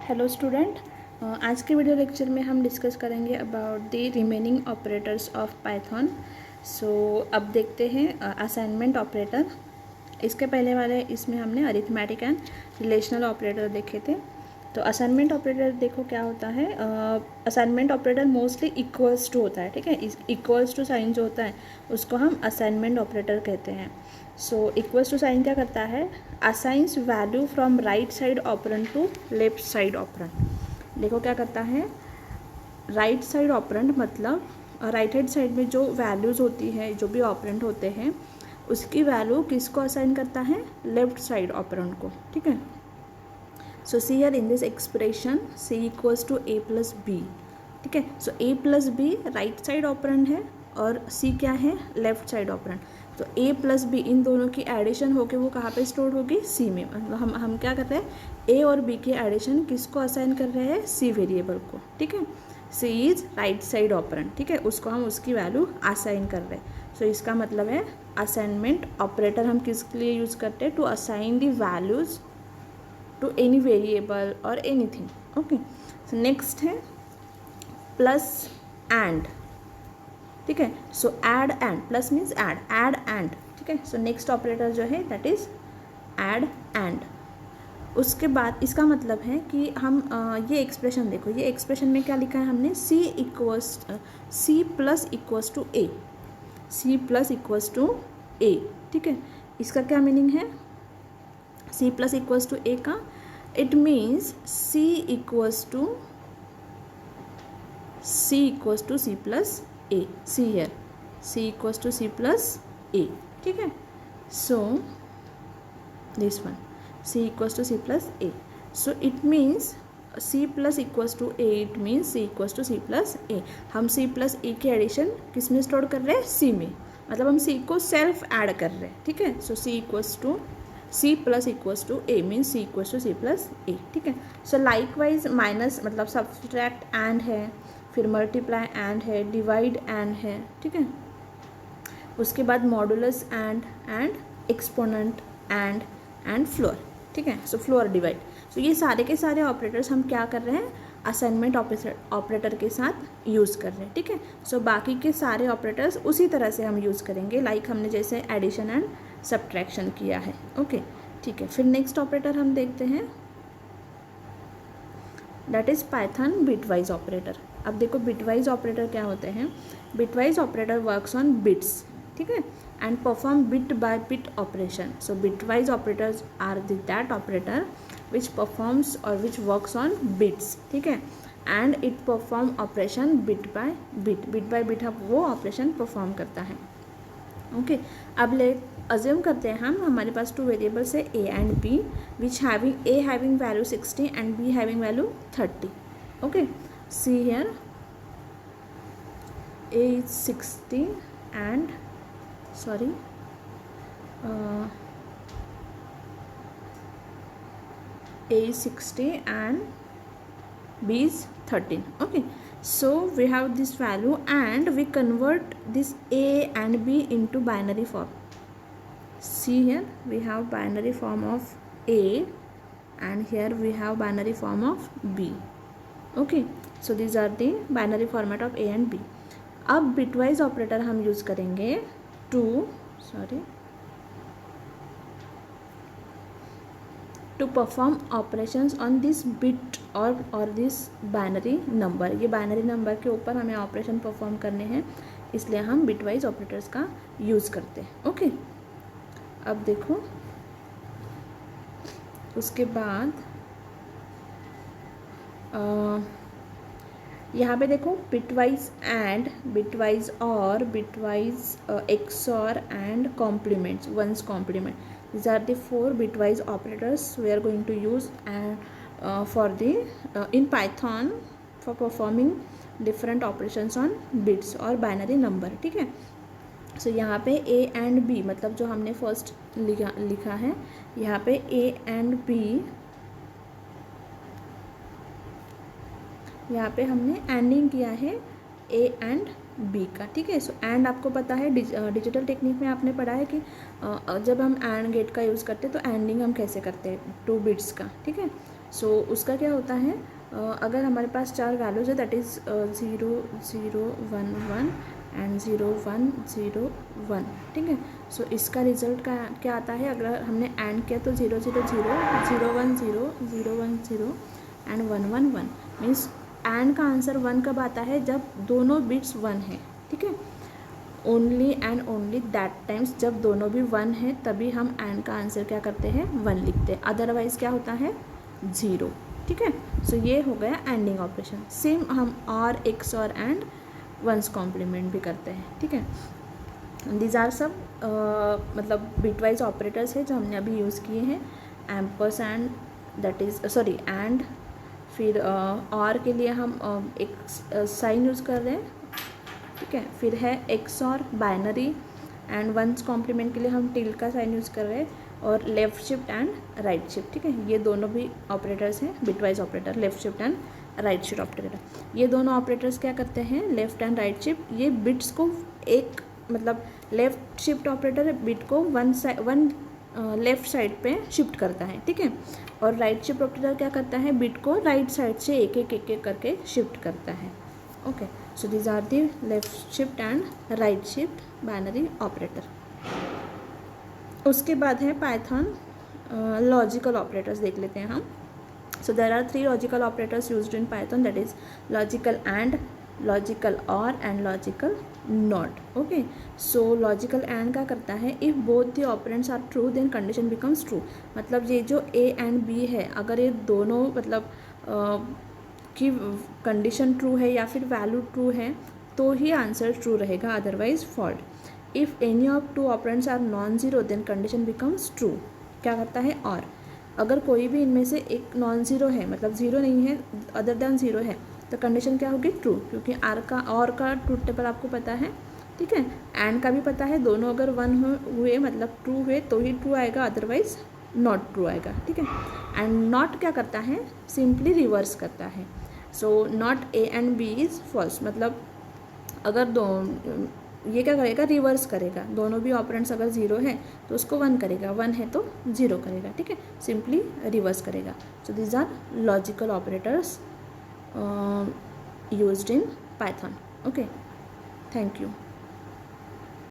Hello student. आज के video lecture में हम डिस्कस करेंगे about the remaining operators of Python. So अब देखते हैं असाइनमेंट ऑपरेटर। इसके पहले वाले इसमें हमने अरिथमेटिक एंड रिलेशनल ऑपरेटर देखे थे। तो असाइनमेंट ऑपरेटर देखो क्या होता है। Assignment operator mostly equals to होता है, ठीक है। इक्वल्स टू साइन जो होता है उसको हम असाइनमेंट ऑपरेटर कहते हैं। सो इक्वल्स टू साइन क्या करता है, assigns value from right side operand to left side operand. देखो क्या करता है, राइट साइड ऑपरेंड मतलब राइट हैंड साइड में जो वैल्यूज़ होती है, जो भी ऑपरेंड होते हैं उसकी वैल्यू किसको असाइन करता है, लेफ्ट साइड ऑपरेंड को, ठीक है। So see here in this expression C equals to A plus B, ठीक है। So A plus B right side operand है और सी क्या है, लेफ्ट साइड ऑपरेंड। तो a प्लस बी इन दोनों की एडिशन होके वो कहाँ पे स्टोर होगी, c में। मतलब हम क्या कर रहे हैं, a और b की एडिशन किसको असाइन कर रहे हैं, c वेरिएबल को, ठीक है। c is right side operand, ठीक है, उसको हम उसकी वैल्यू असाइन कर रहे हैं। सो इसका मतलब है असाइनमेंट ऑपरेटर हम किसके लिए यूज़ करते हैं, to assign the values to any variable और एनीथिंग। ओके, सो नेक्स्ट है प्लस एंड, ठीक है। So add and, plus means add and, ठीक है। सो नेक्स्ट ऑपरेटर जो है दैट इज ऐड एंड। उसके बाद इसका मतलब है कि हम ये एक्सप्रेशन देखो, ये एक्सप्रेशन में क्या लिखा है हमने, C plus equals to A, C plus equals to A, ठीक है। इसका क्या मीनिंग है, C plus equals to A का, it means C equals to C plus a, c here c equals to c plus a, ठीक है। so this one c equals to c plus a, so it means c plus equals to a, it means c equals to c plus a। हम c plus a की addition किस में store कर रहे हैं, c में, मतलब हम c को सेल्फ ऐड कर रहे हैं, ठीक है। so c equals to c plus equals to a means c equals to c plus a, ठीक है। so likewise माइनस मतलब सब्सट्रैक्ट एंड है, फिर मल्टीप्लाई एंड है, डिवाइड एंड है, ठीक है। उसके बाद modulus and exponent and floor, ठीक है। सो फ्लोर डिवाइड, सो ये सारे के सारे ऑपरेटर्स हम क्या कर रहे हैं, असाइनमेंट ऑपरेटर के साथ यूज़ कर रहे हैं, ठीक है। सो बाकी के सारे ऑपरेटर्स उसी तरह से हम यूज़ करेंगे, लाइक हमने जैसे एडिशन एंड सब्ट्रैक्शन किया है। ओके, ठीक है। फिर नेक्स्ट ऑपरेटर हम देखते हैं, that is Python bitwise operator. अब देखो बिटवाइज ऑपरेटर क्या होते हैं, bitwise operator works on bits, ठीक है, and perform bit by bit operation. So bitwise operators are that operator which performs और विच वर्क्स ऑन बिट्स, ठीक है, and it perform operation bit by bit वो operation perform करता है। Okay, अब ले अज्यूम करते हैं हम, हमारे पास टू वेरिएबल्स है a and b, which having a having value 60 and b having value 30। Okay, see here a is 60 and sorry a is 60 and b is 13. Okay, so we have this value and we convert this a and b into binary form. See here we have binary form of a and here we have binary form of b. Okay, so these are the binary format of a and b. अब bitwise operator हम use करेंगे to perform operations on this bit और this binary number. ये binary number के ऊपर हमें operation perform करने हैं, इसलिए हम बिटवाइज ऑपरेटर्स का यूज़ करते हैं। ओके, अब देखो उसके बाद यहाँ पे देखो bitwise and, bitwise or, bitwise XOR and complements, ones complement, these are the four bitwise operators we are going to use and for the in Python for performing different operations on bits और binary number, ठीक है। सो यहाँ पे a and b मतलब जो हमने first लिखा है, यहाँ पे a एंड b, यहाँ पे हमने एंडिंग किया है a एंड b का, ठीक है। सो एंड आपको पता है डिजिटल टेक्निक में आपने पढ़ा है कि जब हम एंड गेट का यूज़ करते हैं तो एंडिंग हम कैसे करते हैं, 2 बिट्स का, ठीक है। सो उसका क्या होता है, अगर हमारे पास 4 वैल्यूज़ है दैट इज़ 0 0 1 1 एंड 0 1 0 1, ठीक है। सो इसका रिजल्ट क्या आता है, अगर हमने एंड किया तो 0 0 0 0 1 0 0 1 0 एंड 1 1 1, मीन्स एंड का आंसर 1 कब आता है, जब दोनों बिट्स 1 है, ठीक है। Only and only that times, जब दोनों भी 1 है तभी हम एंड का आंसर क्या करते हैं, 1 लिखते हैं, अदरवाइज़ क्या होता है 0, ठीक है। सो ये हो गया एंडिंग ऑपरेशन। सेम हम और एक्स और एंड वंस कॉम्प्लीमेंट भी करते हैं, ठीक है। दीज आर सब मतलब बिटवाइज ऑपरेटर्स है जो हमने अभी यूज़ किए हैं। Amps and that is sorry and, फिर और के लिए हम एक साइन यूज़ कर रहे हैं, ठीक है। फिर है एक्स और बाइनरी एंड वंस कॉम्प्लीमेंट के लिए हम टिल का साइन यूज़ कर रहे हैं, और left shift and right shift, ठीक है। ये दोनों भी ऑपरेटर्स हैं bitwise operator, left shift and right shift operator. ये दोनों ऑपरेटर्स क्या करते हैं, लेफ़्ट एंड राइट शिफ्ट, ये बिट्स को एक मतलब लेफ़्ट शिफ्ट ऑपरेटर बिट को वन लेफ़्ट साइड पे शिफ्ट करता है, ठीक है। और राइट शिफ्ट ऑपरेटर क्या करता है, बिट को राइट साइड से एक एक करके शिफ्ट करता है। Okay, so these are the left shift and right shift binary operator. उसके बाद है पाइथन लॉजिकल ऑपरेटर्स देख लेते हैं हम। So there are 3 logical operators used in Python, that is logical and, logical or and logical not. Okay, so logical and क्या करता है, if both the operands are true then condition becomes true. मतलब ये जो ए and B है, अगर ये दोनों मतलब कि कंडीशन ट्रू है या फिर वैल्यू ट्रू है तो ही आंसर ट्रू रहेगा, otherwise false. If any of 2 operands are non zero then condition becomes true. क्या करता है, और अगर कोई भी इनमें से एक नॉन ज़ीरो है, मतलब ज़ीरो नहीं है, अदर दैन ज़ीरो है, तो कंडीशन क्या होगी, ट्रू, क्योंकि आर का और का ट्रूथ टेबल आपको पता है, ठीक है। एंड का भी पता है, दोनों अगर 1 हुए मतलब ट्रू हुए तो ही ट्रू आएगा, अदरवाइज नॉट ट्रू आएगा, ठीक है। एंड नॉट क्या करता है, सिंपली रिवर्स करता है। So not A and B is false, मतलब अगर ये क्या करेगा, रिवर्स करेगा, दोनों भी ऑपरेंड्स अगर 0 है तो उसको 1 करेगा, 1 है तो 0 करेगा, ठीक है, सिंपली रिवर्स करेगा। So these are logical operators used in Python. Okay, thank you.